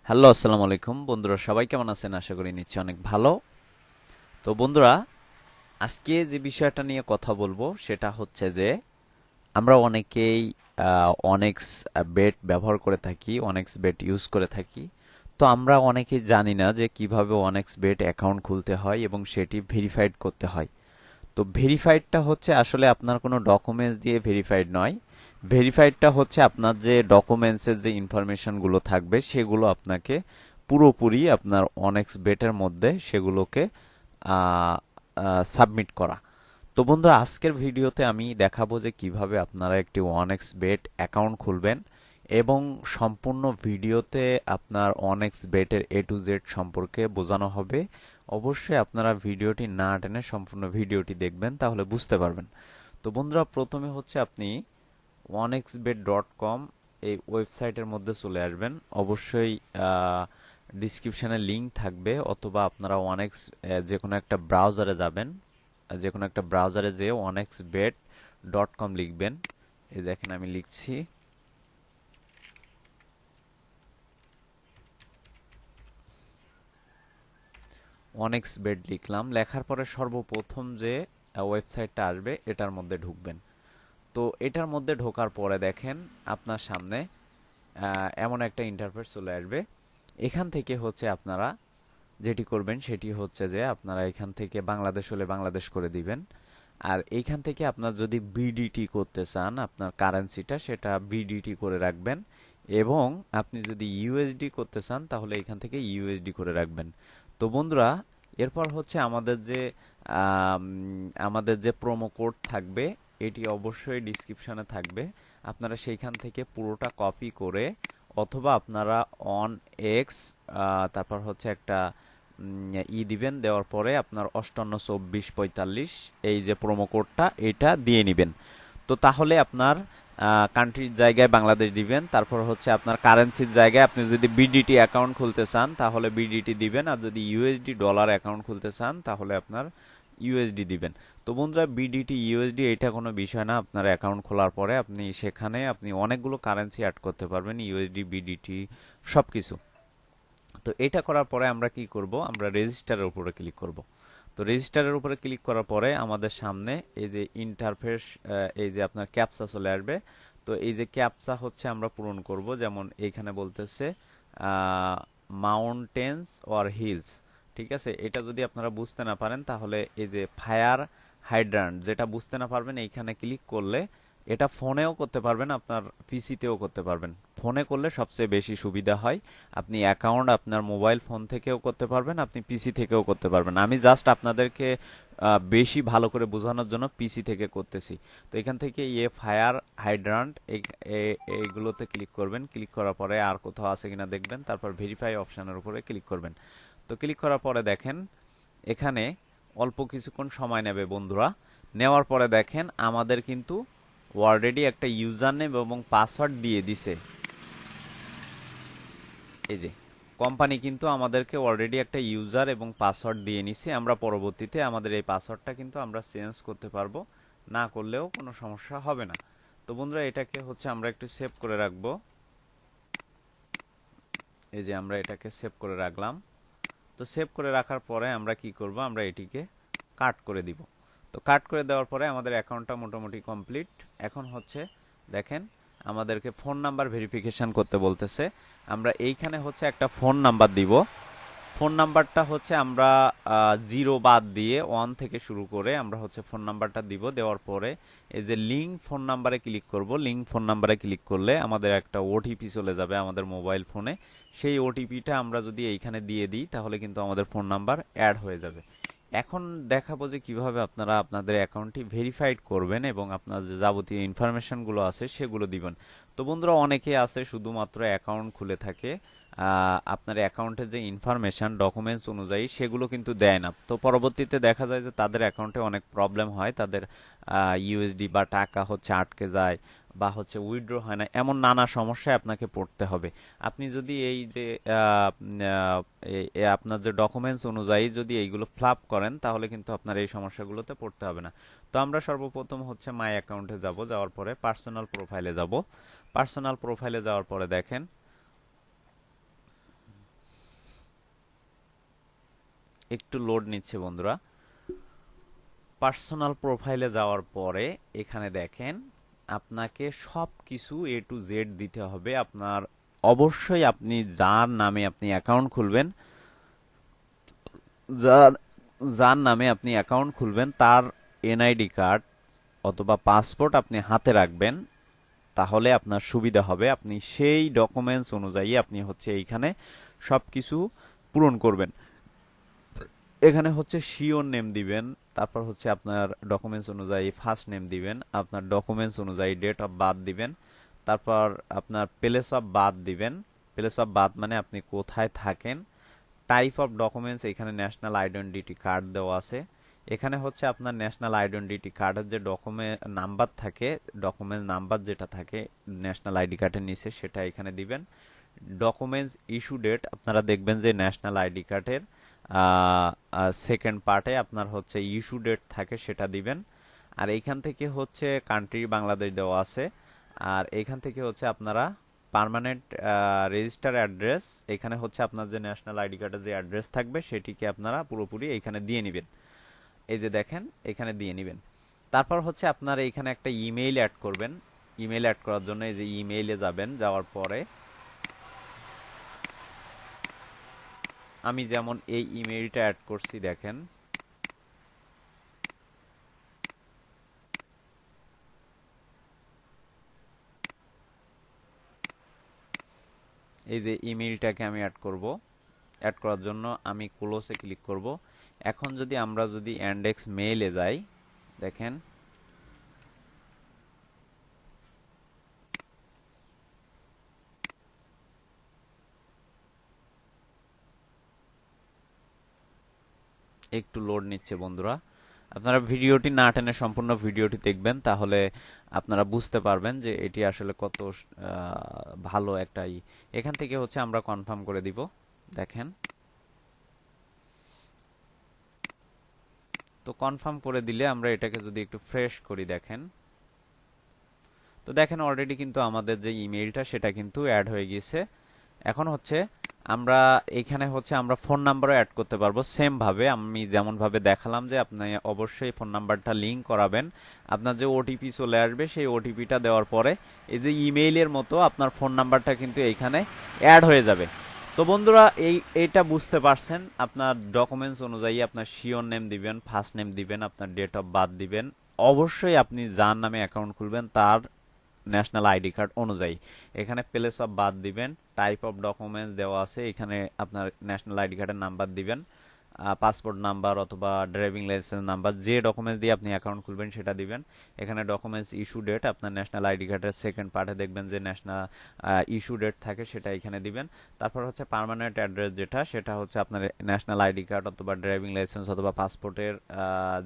Hello, আসসালামু আলাইকুম বন্ধুরা, সবাই কেমন আছেন? আশা করি নিশ্চয়ই অনেক ভালো। তো বন্ধুরা, আজকে যে বিষয়টা নিয়ে কথা বলবো সেটা হচ্ছে যে আমরা অনেকেই অনেক্স বেট ব্যবহার করে থাকি, অনেক্স বেট ইউজ করে থাকি। তো আমরা অনেকেই জানি না যে কিভাবে অনেক্স বেট অ্যাকাউন্ট খুলতে হয় এবং সেটি ভেরিফাইড করতে হয়। তো ভেরিফাইডটা হচ্ছে আসলে আপনার কোনো ডকুমেন্টস দিয়ে ভেরিফাইড নয়। ভেরিফাইডটা হচ্ছে আপনার যে ডকুমেন্টসের যে ইনফরমেশনগুলো থাকবে সেগুলো আপনাকে পুরোপুরি আপনার অনেক্স বেটের মধ্যে সেগুলোকে সাবমিট করা। তো বন্ধুরা, আজকের ভিডিওতে আমি দেখাবো যে কিভাবে আপনারা একটি ওয়ানএক্স বেট অ্যাকাউন্ট খুলবেন এবং সম্পূর্ণ ভিডিওতে আপনার ওয়ানএক্স বেটের এ টু জেড সম্পর্কে বোঝানো হবে। অবশ্যই আপনারা ভিডিওটি না টেনে সম্পূর্ণ ভিডিওটি দেখবেন, তাহলে বুঝতে পারবেন। তো বন্ধুরা, প্রথমে হচ্ছে আপনি onexbet.com এই ওয়েবসাইটের মধ্যে চলে আসবেন। অবশ্যই ডিসক্রিপশনে লিংক থাকবে, অথবা আপনারা ওয়ানএক্স যে কোনো একটা ব্রাউজারে যাবেন। যে কোনো একটা ব্রাউজারে যেয়ে onexbet.com লিখবেন। এই দেখেন আমি লিখছি onexbet, লিখলাম। লেখার পরে সর্বপ্রথম যে ওয়েবসাইটটা আসবে এটার মধ্যে ঢুকবেন। তো এটার মধ্যে ঢোকার পরে দেখেন আপনার সামনে এমন একটা ইন্টারফেস চলে আসবে। এখান থেকে হচ্ছে আপনারা যেটি করবেন সেটি হচ্ছে যে আপনারা এখান থেকে বাংলাদেশ হলে বাংলাদেশ করে দিবেন। আর এইখান থেকে আপনার যদি বিডিটি করতে চান, আপনার কারেন্সিটা সেটা বিডিটি করে রাখবেন। এবং আপনি যদি ইউএসডি করতে চান তাহলে এখান থেকে ইউএসডি করে রাখবেন। তো বন্ধুরা, এরপর হচ্ছে আমাদের যে প্রোমো কোড থাকবে এটি অবশ্যই ডিসক্রিপশনে থাকবে। আপনারা সেইখান থেকে পুরোটা কপি করে, অথবা আপনারা অন এক্স তারপর হচ্ছে একটা দিবেন। দেওয়ার পরে আপনার 582445 এই যে প্রোমো কোডটা এটা দিয়ে নেবেন। তো তাহলে আপনার কান্ট্রির জায়গায় বাংলাদেশ দিবেন। তারপর হচ্ছে আপনার কারেন্সির জায়গায় আপনি যদি বিডিটি অ্যাকাউন্ট খুলতে চান তাহলে বিডিটি দিবেন, আর যদি ইউএসডি ডলার অ্যাকাউন্ট খুলতে চান তাহলে আপনার ইউএসডি দিবেন। তো বন্ধুরা, বিডিটি ইউএসডি এটা কোনো বিষয় না। আপনার অ্যাকাউন্ট খোলার পরে আপনি সেখানে আপনি অনেকগুলো কারেন্সি অ্যাড করতে পারবেন, ইউএসডি, বিডিটি, সবকিছু। তো এটা করার পরে আমরা কি করব? আমরা রেজিস্টারের উপরে ক্লিক করব। তো রেজিস্টারের উপরে ক্লিক করার পরে আমাদের সামনে এই যে ইন্টারফেস, এই যে আপনার ক্যাপচা চলে আসবে। তো এই যে ক্যাপচা হচ্ছে আমরা পূরণ করব। যেমন এইখানে বলতেছে মাউন্টেন্স অর হিলস। ঠিক আছে, এটা যদি আপনারা বুঝতে না পারেন তাহলে এই যে ফায়ার হাইড্রান্ট, যেটা বুঝতে না পারবেন এইখানে ক্লিক করলে এটা ফোনেও করতে পারবেন, আপনার পিসিতেও করতে পারবেন। ফোনে করলে সবচেয়ে বেশি সুবিধা হয়। আপনি অ্যাকাউন্ট আপনার মোবাইল ফোন থেকেও করতে পারবেন, আপনি পিসি থেকেও করতে পারবেন। আমি জাস্ট আপনাদেরকে বেশি ভালো করে বোঝানোর জন্য পিসি থেকে করতেছি। তো এখান থেকে ফায়ার হাইড্রান্ট এইগুলোতে ক্লিক করবেন। ক্লিক করার পরে আর কোথাও আছে কিনা দেখবেন, তারপর ভেরিফাই অপশনের উপরে ক্লিক করবেন। তো ক্লিক করার পরে দেখেন এখানে অল্প কিছুক্ষণ সময় নেবে বন্ধুরা। নেওয়ার পরে দেখেন আমাদের কিন্তু অলরেডি একটা ইউজার নেম এবং পাসওয়ার্ড দিয়ে দিছে। এই যে কোম্পানি কিন্তু আমাদেরকে অলরেডি একটা ইউজার এবং পাসওয়ার্ড দিয়ে নিছে। আমরা পরবর্তীতে আমাদের এই পাসওয়ার্ডটা কিন্তু আমরা চেঞ্জ করতে পারবো, না করলেও কোনো সমস্যা হবে না। তো বন্ধুরা, এটাকে হচ্ছে আমরা একটু সেভ করে রাখবো। এই যে আমরা এটাকে সেভ করে রাখলাম। তো সেভ করে রাখার পরে আমরা কি করব? আমরা এটিকে কাট করে দিব। তো কাট করে দেওয়ার পরে আমাদের অ্যাকাউন্টটা মোটামুটি কমপ্লিট। এখন হচ্ছে দেখেন আমাদেরকে ফোন নাম্বার ভেরিফিকেশন করতে বলতেছে। আমরা এইখানে হচ্ছে একটা ফোন নাম্বার দিব। ফোন নাম্বারটা হচ্ছে আমরা 0 বাদ দিয়ে 1 থেকে শুরু করে আমরা হচ্ছে ফোন নাম্বারটা দিব। দেওয়ার পরে এই যে লিঙ্ক ফোন নাম্বারে ক্লিক করব। লিঙ্ক ফোন নাম্বারে ক্লিক করলে আমাদের একটা ওটিপি চলে যাবে আমাদের মোবাইল ফোনে। সেই ওটিপিটা আমরা যদি এইখানে দিয়ে দিই তাহলে কিন্তু আমাদের ফোন নাম্বার অ্যাড হয়ে যাবে। এখন দেখাবো যে কিভাবে আপনারা আপনাদের অ্যাকাউন্টটি ভেরিফাইড করবেন এবং আপনার যে যাবতীয় ইনফরমেশনগুলো আছে সেগুলো দিবেন। তো বন্ধুরা, অনেকে আছে শুধুমাত্র অ্যাকাউন্ট খুলে থাকে, আপনার অ্যাকাউন্টের যে ইনফরমেশন ডকুমেন্টস অনুযায়ী সেগুলো কিন্তু দেয় না। তো পরবর্তীতে দেখা যায় যে তাদের অ্যাকাউন্টে অনেক প্রবলেম হয়, তাদের ইউএসডি বা টাকা হচ্ছে আটকে যায় বা হচ্ছে উইথড্র হয় না, এমন নানা সমস্যায় আপনাকে পড়তে হবে। আপনি যদি এই যে আপনার যে ডকুমেন্টস অনুযায়ী যদি এইগুলো ফ্লাপ করেন তাহলে কিন্তু আপনার এই সমস্যাগুলোতে পড়তে হবে না। তো আমরা সর্বপ্রথম হচ্ছে মাই অ্যাকাউন্টে যাব। যাওয়ার পরে পার্সোনাল প্রোফাইলে যাব। পার্সোনাল প্রোফাইলে যাওয়ার পরে দেখেন একটু লোড নিচ্ছে বন্ধুরা। পার্সোনাল প্রোফাইলে যাওয়ার পরে এখানে দেখেন আপনাকে সব কিছু এ টু জেড দিতে হবে। আপনার অবশ্যই আপনি যার নামে আপনি অ্যাকাউন্ট খুলবেন, যার যার নামে আপনি অ্যাকাউন্ট খুলবেন তার এনআইডি কার্ড অথবা পাসপোর্ট আপনি হাতে রাখবেন, তাহলে আপনার সুবিধা হবে। আপনি সেই ডকুমেন্টস অনুযায়ী আপনি হচ্ছে এইখানে সবকিছু পূরণ করবেন। এখানে হচ্ছে শিওর নেম দিবেন, তারপর হচ্ছে আপনার ডকুমেন্টস অনুযায়ী ফার্স্ট নেম দিবেন, আপনার ডকুমেন্টস অনুযায়ী ডেট অফ বার্থ দিবেন, তারপর আপনার প্লেস অফ বার্থ দিবেন। প্লেস অফ বার্থ মানে আপনি কোথায় থাকেন। টাইপ অফ ডকুমেন্টস এখানে ন্যাশনাল আইডেন্টিটি কার্ড দেওয়া আছে। এখানে হচ্ছে আপনার ন্যাশনাল আইডেন্টিটি কার্ডের যে ডকুমেন্ট নাম্বার থাকে, ডকুমেন্ট নাম্বার যেটা থাকে ন্যাশনাল আইডি কার্ডের নিচে সেটা এখানে দিবেন। ডকুমেন্টস ইস্যু ডেট আপনারা দেখবেন যে ন্যাশনাল আইডি কার্ডের সেকেন্ড পার্টে আপনার হচ্ছে ইস্যু ডেট থাকে সেটা দিবেন। আর এইখান থেকে হচ্ছে কান্ট্রি বাংলাদেশ দেওয়া আছে। আর এইখান থেকে হচ্ছে আপনারা পার্মানেন্ট রেজিস্টার অ্যাড্রেস, এখানে হচ্ছে আপনার যে ন্যাশনাল আইডি কার্ডের যে অ্যাড্রেস থাকবে সেটিকে আপনারা পুরোপুরি এইখানে দিয়ে নেবেন। এই যে দেখেন এখানে দিয়ে নেবেন। তারপর হচ্ছে আপনারা এখানে একটা ইমেইল অ্যাড করবেন। ইমেইল অ্যাড করার জন্য এই যে ইমেইলে যাবেন, যাওয়ার পরে আমি যেমন এই ইমেইলটা অ্যাড করছি দেখেন, এই যে ইমেইলটাকে আমি অ্যাড করব। অ্যাড করার জন্য আমি ক্লোজে ক্লিক করব। এখন যদি আমরা ইন্ডেক্স মেইলে যাই, দেখেন একটু লোড নিচ্ছে বন্ধুরা। আপনারা ভিডিওটি না টেনে সম্পূর্ণ ভিডিওটি দেখবেন, তাহলে আপনারা বুঝতে পারবেন যে এটি আসলে কত ভালো একটা এখান থেকে হচ্ছে আমরা কনফার্ম করে দিব। দেখেন, তো কনফার্ম করে দিলে আমরা এটাকে যদি একটু ফ্রেশ করি, দেখেন তো দেখেন অলরেডি কিন্তু আমাদের যে ইমেইলটা সেটা কিন্তু অ্যাড হয়ে গিয়েছে। এখন হচ্ছে আমরা এখানে হচ্ছে আমরা ফোন নাম্বারও অ্যাড করতে পারবো সেম ভাবে। আমি যেমন ভাবে দেখালাম যে আপনি অবশ্যই ফোন নাম্বারটা লিংক করাবেন। আপনার যে ওটিপি চলে আসবে সেই ওটিপিটা দেওয়ার পরে এই যে ইমেইলের মতো আপনার ফোন নাম্বারটা কিন্তু এইখানে অ্যাড হয়ে যাবে। তো বন্ধুরা এইটা বুঝতে পারছেন। আপনার ডকুমেন্টস অনুযায়ী আপনার শিওর নেম দিবেন, ফার্স্ট নেম দিবেন, আপনার ডেট অফ বার্থ দিবেন। অবশ্যই আপনি যার নামে অ্যাকাউন্ট খুলবেন তার ন্যাশনাল আইডি কার্ড অনুযায়ী এখানে প্লেস অফ বার্থ দিবেন। টাইপ অফ ডকুমেন্টস দেওয়া আছে, এখানে আপনার ন্যাশনাল আইডি কার্ডের নাম্বার দিবেন, পাসপোর্ট নাম্বার অথবা ড্রাইভিং লাইসেন্স নাম্বার, যে ডকুমেন্টস দিয়ে আপনি অ্যাকাউন্ট খুলবেন সেটা দিবেন। এখানে ডকুমেন্টস ইস্যু ডেট আপনার ন্যাশনাল আইডি কার্ডের সেকেন্ড পার্টে দেখবেন যে ন্যাশনাল ইস্যু ডেট থাকে সেটা এখানে দিবেন। তারপর হচ্ছে পার্মানেন্ট অ্যাড্রেস যেটা, সেটা হচ্ছে আপনার ন্যাশনাল আইডি কার্ড অথবা ড্রাইভিং লাইসেন্স অথবা পাসপোর্টের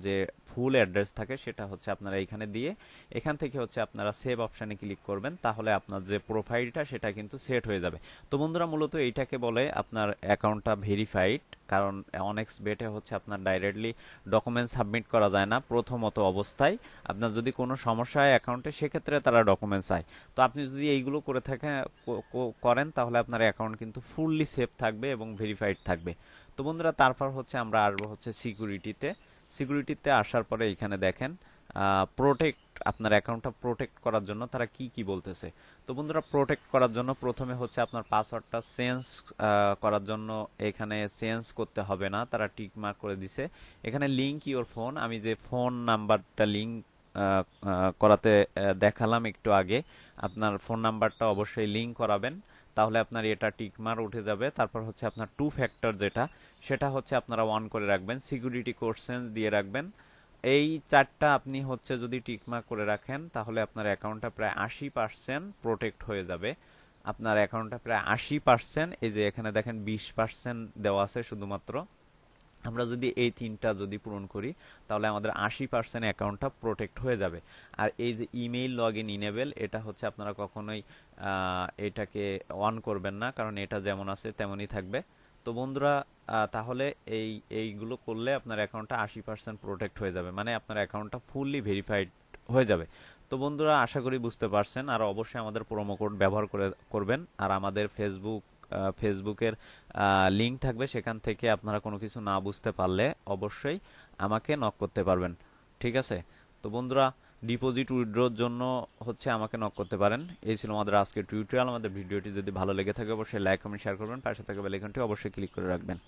যে ফুল অ্যাড্রেস থাকে সেটা হচ্ছে আপনারা এখানে দিয়ে এখান থেকে হচ্ছে আপনারা সেভ অপশানে ক্লিক করবেন, তাহলে আপনার যে প্রোফাইলটা সেটা কিন্তু সেট হয়ে যাবে। তো বন্ধুরা মূলত এইটাকে বলে আপনার অ্যাকাউন্টটা ভেরিফাইড। কারণ অনেক্স বেটে হচ্ছে আপনার ডাইরেক্টলি ডকুমেন্ট সাবমিট করা যায় না প্রথমত অবস্থায়। আপনার যদি কোনো সমস্যা হয় অ্যাকাউন্টে সেক্ষেত্রে তারা ডকুমেন্টস চায়। তো আপনি যদি এইগুলো করে থাকেন করেন তাহলে আপনার অ্যাকাউন্ট কিন্তু ফুললি সেফ থাকবে এবং ভেরিফাইড থাকবে। তো বন্ধুরা তারপর হচ্ছে আমরা আসবো হচ্ছে সিকিউরিটিতে। সিকিউরিটিতে আসার পরে এখানে দেখেন প্রোটেক্ট, আপনার অ্যাকাউন্টটা প্রোটেক্ট করার জন্য তারা কি কি বলতেছে। তো বন্ধুরা প্রোটেক্ট করার জন্য প্রথমে হচ্ছে আপনার পাসওয়ার্ডটা চেঞ্জ করার জন্য এখানে চেঞ্জ করতে হবে না, তারা টিক মার্ক করে দিছে। এখানে লিংক ইওর ফোন, আমি যে ফোন নাম্বারটা লিংক করাতে দেখালাম একটু আগে, আপনার ফোন নাম্বারটা অবশ্যই লিংক করাবেন, তাহলে আপনার এটা টিকমার উঠে যাবে। তারপর হচ্ছে আপনার টু ফ্যাক্টর যেটা, সেটা হচ্ছে আপনারা অন করে রাখবেন। সিকিউরিটি কোশ্চেন্স দিয়ে রাখবেন। এই চারটা আপনি হচ্ছে যদি টিকমার্ক করে রাখেন তাহলে আপনার অ্যাকাউন্টটা প্রায় 80% প্রোটেক্ট হয়ে যাবে। আপনার অ্যাকাউন্টটা প্রায় 80%, এই যে এখানে দেখেন 20% দেওয়া আছে শুধুমাত্র। আমরা যদি এই তিনটা পূরণ করি তাহলে আমাদের 80% অ্যাকাউন্টটা প্রোটেক্ট হয়ে যাবে। আর এই যে ইমেইল লগ ইন ইনেবল, এটা হচ্ছে আপনারা কখনোই এটাকে অন করবেন না, কারণ এটা যেমন আছে তেমনই থাকবে। তো বন্ধুরা তাহলে এইগুলো করলে আপনার অ্যাকাউন্টটা 80% প্রোটেক্ট হয়ে যাবে, মানে আপনার অ্যাকাউন্টটা ফুললি ভেরিফাইড হয়ে যাবে। তো বন্ধুরা আশা করি বুঝতে পারছেন। আর অবশ্যই আমাদের প্রোমো কোড ব্যবহার করবেন। আর আমাদের ফেসবুক ফেসবুকের লিঙ্ক থাকবে, সেখান থেকে আপনারা কোনো কিছু না বুঝতে পারলে অবশ্যই আমাকে নক করতে পারবেন। ঠিক আছে? তো বন্ধুরা, ডিপোজিট উইথড্রর জন্য হচ্ছে আমাকে নক করতে পারেন। এই ছিল আমাদের আজকের টিউটোরিয়াল। আমাদের ভিডিওটি যদি ভালো লেগে থাকে অবশ্যই লাইক কমেন্ট শেয়ার করবেন, পাশে থাকা বেল আইকনটি অবশ্যই ক্লিক করে রাখবেন।